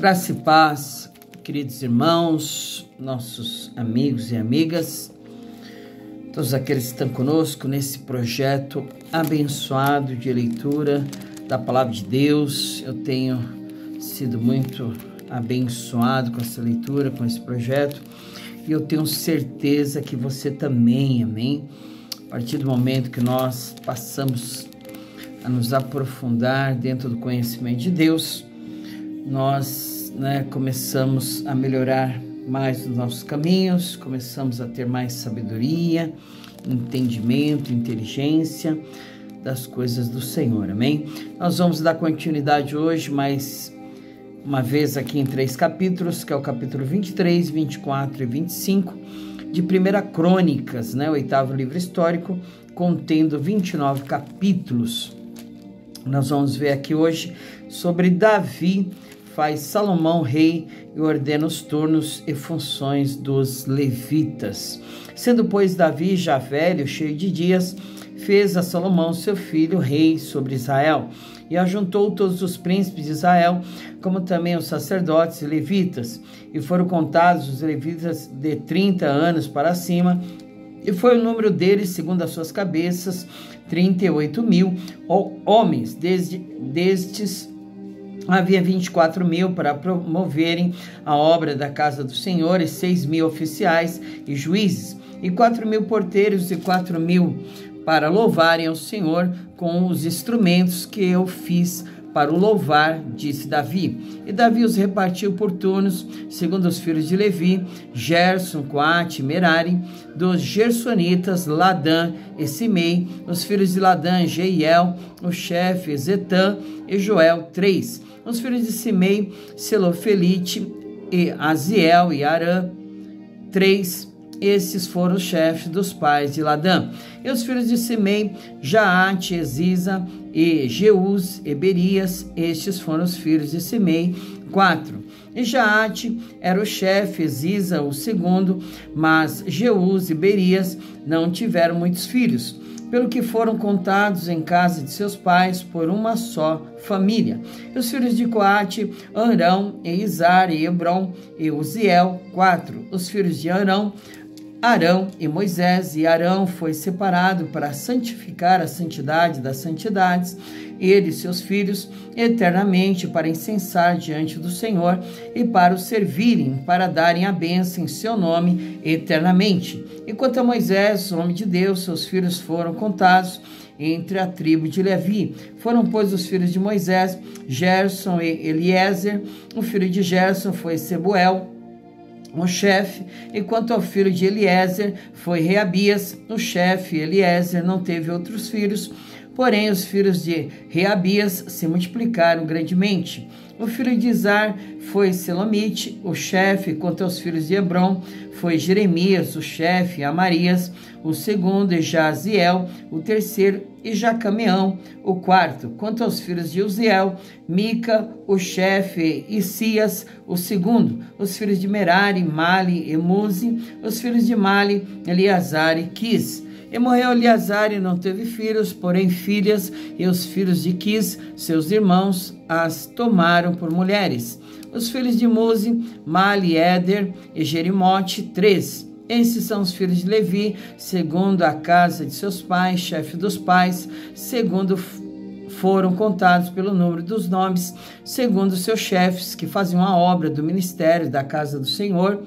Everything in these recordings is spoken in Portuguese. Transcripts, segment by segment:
Graça e paz, queridos irmãos, nossos amigos e amigas, todos aqueles que estão conosco nesse projeto abençoado de leitura da Palavra de Deus. Eu tenho sido muito abençoado com essa leitura, com esse projeto, e eu tenho certeza que você também, amém? A partir do momento que nós passamos a nos aprofundar dentro do conhecimento de Deus, nós começamos a melhorar mais os nossos caminhos, começamos a ter mais sabedoria, entendimento, inteligência das coisas do Senhor, amém? Nós vamos dar continuidade hoje, mais uma vez aqui em 3 capítulos, que é o capítulo 23, 24 e 25 de 1 Crônicas, o 8º livro histórico, contendo 29 capítulos. Nós vamos ver aqui hoje sobre Davi faz Salomão rei e ordena os turnos e funções dos levitas. Sendo, pois, Davi já velho, cheio de dias, fez a Salomão, seu filho, rei sobre Israel, e ajuntou todos os príncipes de Israel, como também os sacerdotes e levitas, e foram contados os levitas de 30 anos para cima, e foi o número deles, segundo as suas cabeças, 38.000 homens. Destes havia 24.000 para promoverem a obra da casa do Senhor, e 6.000 oficiais e juízes, e 4.000 porteiros, e 4.000 para louvarem ao Senhor com os instrumentos que eu fiz para o louvar, disse Davi. E Davi os repartiu por turnos, segundo os filhos de Levi, Gerson, Coate e Merari, dos Gersonitas, Ladã e Simei, os filhos de Ladã, Jeiel, o chefe, Zetã e Joel, 3. Os filhos de Simei, Selofelite e Aziel e Arã, 3. Esses foram os chefes dos pais de Ladã. E os filhos de Simei, Jaate, Eziza e Jeús e Berias. Estes foram os filhos de Simei, 4. E Jaate era o chefe, Eziza o segundo, mas Jeús e Berias não tiveram muitos filhos, pelo que foram contados em casa de seus pais por uma só família. E os filhos de Coate, Arão, e Izar, e Hebron, e Uziel, 4. Os filhos de Arão e Moisés, e Arão foi separado para santificar a santidade das santidades, ele e seus filhos, eternamente, para incensar diante do Senhor, e para o servirem, para darem a bênção em seu nome eternamente. E quanto a Moisés, homem de Deus, seus filhos foram contados entre a tribo de Levi. Foram, pois, os filhos de Moisés, Gerson e Eliezer. O filho de Gerson foi Sebuel, o chefe, e quanto ao filho de Eliezer, foi Reabias, o chefe. Eliezer não teve outros filhos, porém os filhos de Reabias se multiplicaram grandemente. O filho de Izar foi Selomite, o chefe. Quanto aos filhos de Hebron, foi Jeremias, o chefe, Amarias, o segundo, e Jaziel, o terceiro, e Jacameão, o quarto. Quanto aos filhos de Uziel, Mica, o chefe, e Isias, o segundo. Os filhos de Merari, Mali e Muzi. Os filhos de Mali, Eleazar e Quis. E morreu Eleazar e não teve filhos, porém filhas, e os filhos de Quis, seus irmãos, as tomaram por mulheres. Os filhos de Muzi, Mali, Éder e Jerimote, 3. Esses são os filhos de Levi, segundo a casa de seus pais, chefe dos pais, segundo foram contados pelo número dos nomes, segundo seus chefes, que faziam a obra do ministério da casa do Senhor,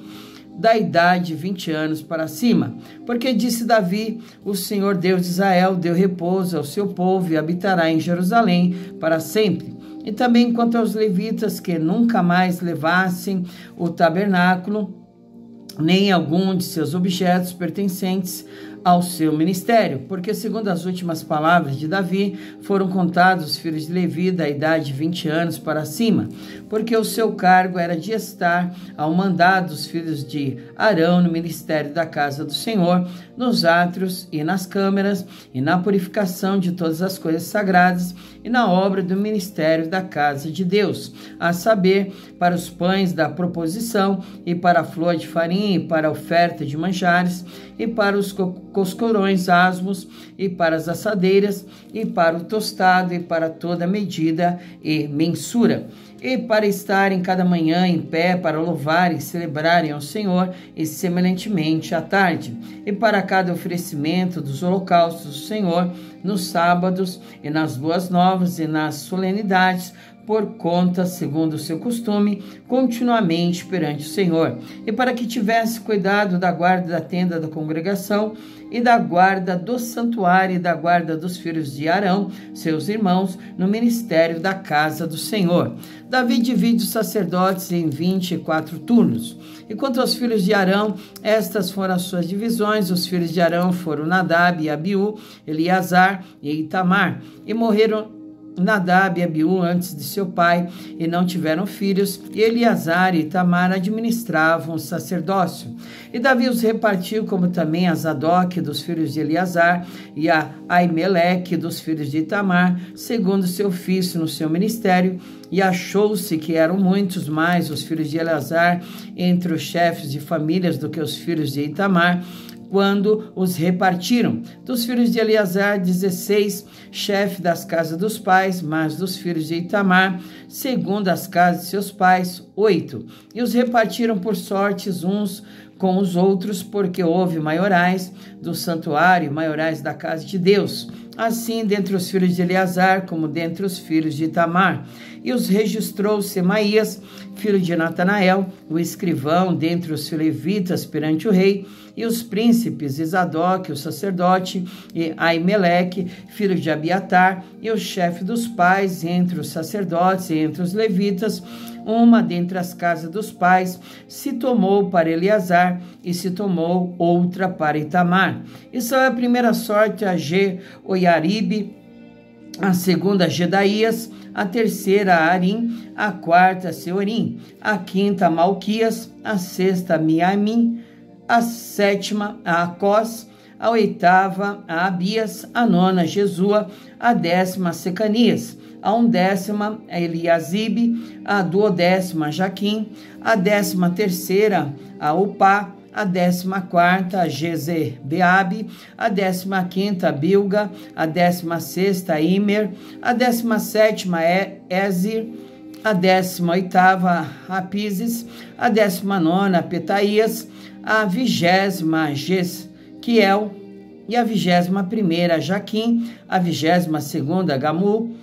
da idade de 20 anos para cima. Porque disse Davi: o Senhor Deus de Israel deu repouso ao seu povo e habitará em Jerusalém para sempre. E também quanto aos levitas, que nunca mais levassem o tabernáculo, nem algum de seus objetos pertencentes ao seu ministério, porque segundo as últimas palavras de Davi, foram contados os filhos de Levi da idade de 20 anos para cima, porque o seu cargo era de estar ao mandado dos filhos de Arão no ministério da casa do Senhor, nos átrios e nas câmeras, e na purificação de todas as coisas sagradas, e na obra do ministério da casa de Deus, a saber, para os pães da proposição, e para a flor de farinha, e para a oferta de manjares, e para os coscorões asmos, e para as assadeiras, e para o tostado, e para toda medida e mensura, e para estarem cada manhã em pé, para louvarem e celebrarem ao Senhor, e semelhantemente à tarde, e para cada oferecimento dos holocaustos do Senhor, nos sábados, e nas boas novas, e nas solenidades, por conta, segundo o seu costume, continuamente perante o Senhor, e para que tivesse cuidado da guarda da tenda da congregação, e da guarda do santuário, e da guarda dos filhos de Arão, seus irmãos, no ministério da casa do Senhor. Davi divide os sacerdotes em 24 turnos. E quanto aos filhos de Arão, estas foram as suas divisões. Os filhos de Arão foram Nadab e Abiú, Eleazar e Itamar, e morreram Nadab e Abiú antes de seu pai, e não tiveram filhos, e Eleazar e Itamar administravam o sacerdócio. E Davi os repartiu, como também a Zadok dos filhos de Eleazar, e a Aimeleque dos filhos de Itamar, segundo seu ofício no seu ministério. E achou-se que eram muitos mais os filhos de Eleazar entre os chefes de famílias do que os filhos de Itamar, quando os repartiram. Dos filhos de Eleazar, 16, chefe das casas dos pais, mas dos filhos de Itamar, segundo as casas de seus pais, 8. E os repartiram por sortes uns com os outros, porque houve maiorais do santuário, maiorais da casa de Deus. Assim, dentre os filhos de Eleazar, como dentre os filhos de Itamar. E os registrou Semaías, filho de Natanael, o escrivão, dentre os levitas perante o rei, e os príncipes, Zadok, o sacerdote, e Aimeleque, filho de Abiatar, e o chefe dos pais, entre os sacerdotes e entre os levitas. Uma dentre as casas dos pais se tomou para Eleazar, e se tomou outra para Itamar. E só a primeira sorte a Jeoiaribe, a segunda a Gedaías, a terceira a Arim, a quarta a Seorim, a quinta a Malquias, a sexta a Miamim, a sétima a Acós, a oitava a Abias, a nona a Jesua, a décima a Secanias, a undécima a Eliasibe, a duodécima a Jaquim, a 13ª a Upá, a 14ª a Jezebeabe, a 15ª a Bilga, a 16ª a Imer, a 17ª a Ezir, a 18ª a Pizes, a 19ª a Petaías, a 20ª a Jesquiel, e a 21ª a Jaquim, a 22ª a Gamu,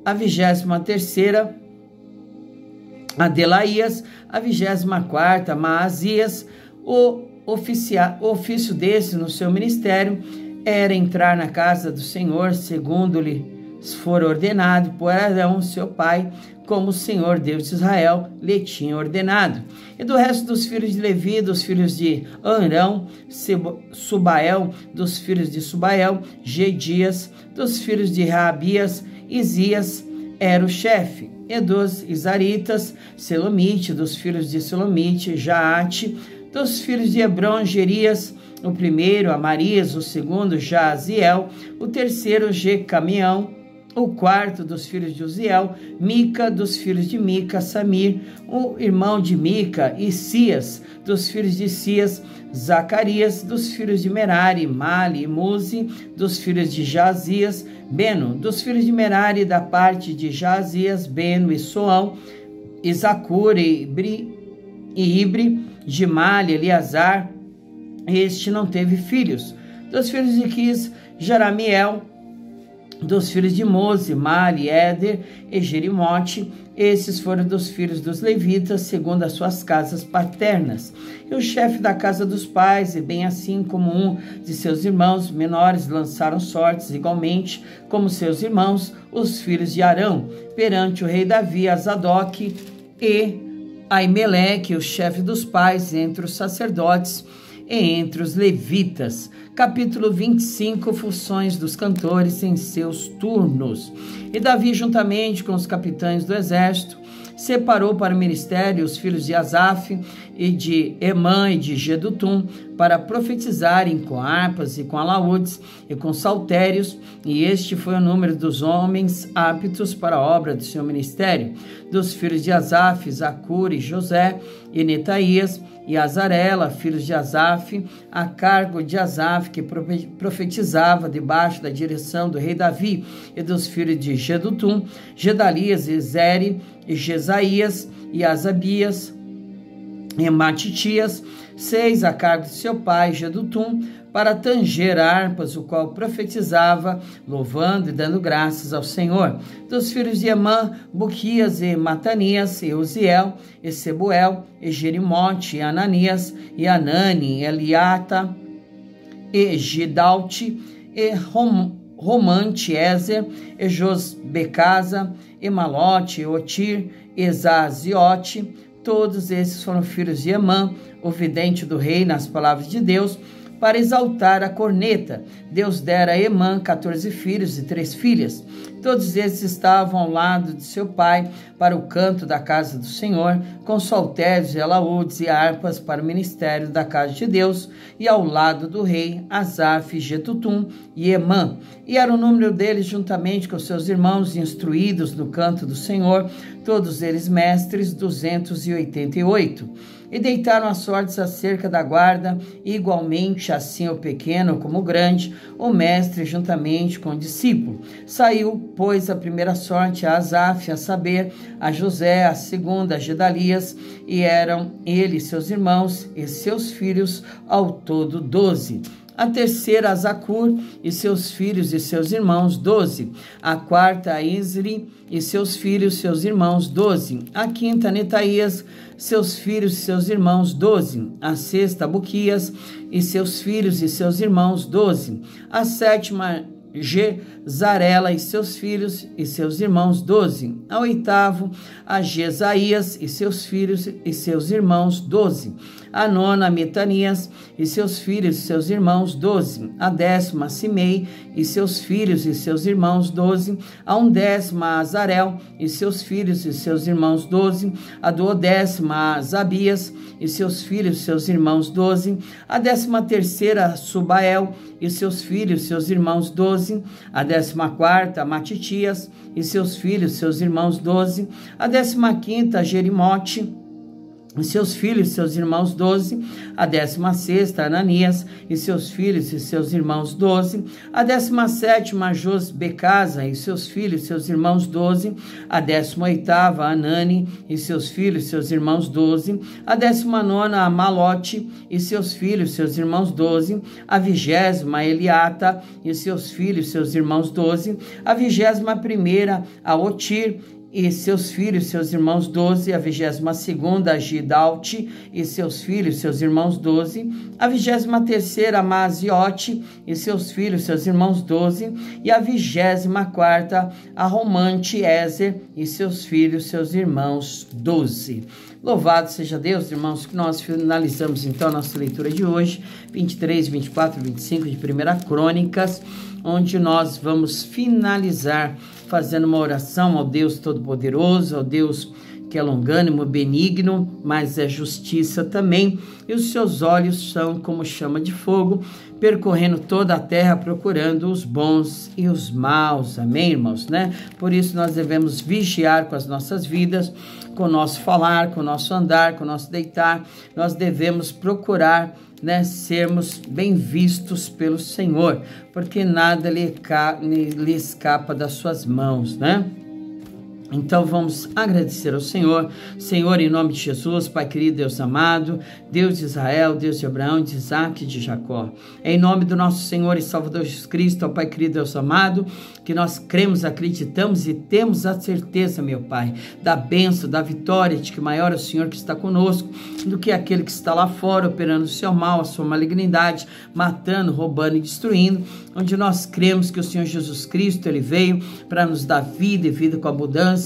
a 23ª a Delaías, a 24ª a Maazias. O ofício desse no seu ministério era entrar na casa do Senhor, segundo lhes for ordenado por Arão, seu pai, como o Senhor Deus de Israel lhe tinha ordenado. E do resto dos filhos de Levi, dos filhos de Arão, Subael, dos filhos de Subael, Gedias, dos filhos de Raabias, Isias era o chefe. E dos Isaritas, Selomite, dos filhos de Selomite, Jaate, dos filhos de Hebron, Gerias, o primeiro Amarias, o segundo Jaaziel, o terceiro Jecamião, o quarto dos filhos de Uziel, Mica, dos filhos de Mica, Samir, o irmão de Mica, e Sias, dos filhos de Sias, Zacarias, dos filhos de Merari, Mali e Muzi, dos filhos de Jazias, Beno, dos filhos de Merari, da parte de Jazias, Beno e Soão, Isaccur e Ibre, de Mali, Eleazar, este não teve filhos. Dos filhos de Quis, Jeramiel, dos filhos de Mose, Mali, Éder e Jerimote, esses foram dos filhos dos levitas, segundo as suas casas paternas. E o chefe da casa dos pais, e bem assim como um de seus irmãos menores, lançaram sortes igualmente como seus irmãos, os filhos de Arão, perante o rei Davi, a Zadok e Aimeleque, o chefe dos pais, entre os sacerdotes e entre os levitas. Capítulo 25, funções dos cantores em seus turnos. E Davi, juntamente com os capitães do exército, separou para o ministério os filhos de Asaf e de Emã e de Gedutum, para profetizarem com harpas e com alaúdes e com saltérios, e este foi o número dos homens aptos para a obra do seu ministério. Dos filhos de Asaf, Zacur e José, e Netaías, e Azarela, filhos de Asaf, a cargo de Asaf, que profetizava debaixo da direção do rei Davi, e dos filhos de Jedutum, Gedalias, e Zeri, e Jesaías, e Asabias, e Matitias, 6 a cargo de seu pai Jedutum, para tanger harpas, o qual profetizava, louvando e dando graças ao Senhor. Dos filhos de Emã, Buquias e Matanias, e Uziel, e Sebuel, e Jerimote, e Ananias, e Anani, e Eliata, e Gidalte, e Romante, Ezer, e Josbecasa, e Malote, e Otir, e Zaziote. Todos esses foram filhos de Emã, o vidente do rei, nas palavras de Deus, para exaltar a corneta. Deus dera a Emã 14 filhos e 3 filhas. Todos esses estavam ao lado de seu pai para o canto da casa do Senhor, com saltérios e alaúdes e harpas para o ministério da casa de Deus, e ao lado do rei Asaf, Jedutum e Emã. E era o número deles juntamente com seus irmãos instruídos no canto do Senhor, todos eles mestres, 288. E deitaram as sortes acerca da guarda, igualmente assim o pequeno como o grande, o mestre juntamente com o discípulo. Saiu, pois, a primeira sorte a Asaf, a saber, a José, a segunda a Gedalias, e eram ele, seus irmãos e seus filhos, ao todo 12. A terceira a Zacur e seus filhos e seus irmãos, 12. A quarta a Isri e seus filhos, seus irmãos, 12. A quinta a Netaías, seus filhos e seus irmãos, 12. A sexta a Buquias e seus filhos e seus irmãos, 12. A sétima Jezarela e seus filhos e seus irmãos, 12. A oitavo a Jesaías e seus filhos e seus irmãos, 12. A nona a Metanias e seus filhos e seus irmãos, 12. A décima a Simei e seus filhos e seus irmãos, 12. A undécima a Azarel e seus filhos e seus irmãos, 12. A duodécima a Zabias e seus filhos e seus irmãos, 12. A 13ª a Subael e seus filhos e seus irmãos, 12. A 14ª a Matitias e seus filhos e seus irmãos, 12. A 15ª a Jerimote e seus filhos e seus irmãos, 12. A 16ª, Ananias e seus filhos e seus irmãos, 12. A 17ª, Josbecasa e seus filhos e seus irmãos, 12. A 18ª, Anani e seus filhos e seus irmãos, 12. A 19ª, Malote e seus filhos e seus irmãos, 12. A 20ª, Eliata e seus filhos e seus irmãos, 12. A 21ª, a Otir e seus filhos e seus irmãos, 12. A 22ª, a Gidalte e seus filhos e seus irmãos, 12. A 23ª, Maziote e seus filhos e seus irmãos, 12. E a 24ª, a Romante, Ezer e seus filhos e seus irmãos, 12. Louvado seja Deus, irmãos, que nós finalizamos então a nossa leitura de hoje, 23, 24 e 25 de 1 Crônicas, onde nós vamos finalizar fazendo uma oração ao Deus Todo-Poderoso, ao Deus que é longânimo, benigno, mas é justiça também, e os seus olhos são como chama de fogo, percorrendo toda a terra, procurando os bons e os maus, amém, irmãos, né? Por isso nós devemos vigiar com as nossas vidas, com o nosso falar, com o nosso andar, com o nosso deitar, nós devemos procurar, né, sermos bem vistos pelo Senhor, porque nada lhe escapa das suas mãos, né? Então vamos agradecer ao Senhor. Senhor, em nome de Jesus, Pai querido, Deus amado, Deus de Israel, Deus de Abraão, de Isaac e de Jacó. Em nome do nosso Senhor e Salvador Jesus Cristo, ó Pai querido, Deus amado, que nós cremos, acreditamos e temos a certeza, meu Pai, da bênção, da vitória, de que maior é o Senhor que está conosco do que aquele que está lá fora, operando o seu mal, a sua malignidade, matando, roubando e destruindo, onde nós cremos que o Senhor Jesus Cristo, Ele veio para nos dar vida e vida com abundância,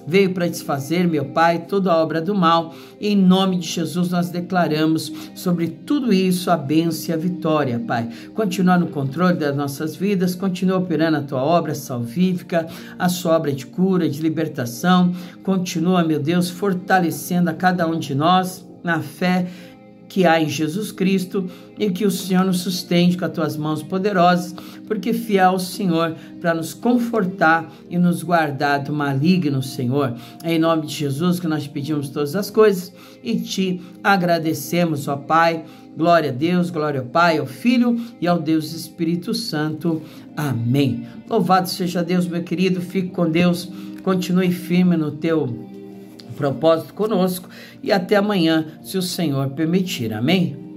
veio para desfazer, meu Pai, toda a obra do mal. E em nome de Jesus nós declaramos sobre tudo isso a bênção e a vitória, Pai. Continua no controle das nossas vidas, continua operando a Tua obra salvífica, a Sua obra de cura, de libertação. Continua, meu Deus, fortalecendo a cada um de nós na fé que há em Jesus Cristo e que o Senhor nos sustente com as tuas mãos poderosas, porque fiel é o Senhor para nos confortar e nos guardar do maligno, Senhor. É em nome de Jesus que nós pedimos todas as coisas e te agradecemos, ó Pai. Glória a Deus, glória ao Pai, ao Filho e ao Deus Espírito Santo. Amém. Louvado seja Deus, meu querido. Fique com Deus. Continue firme no teu propósito conosco e até amanhã, se o Senhor permitir. Amém?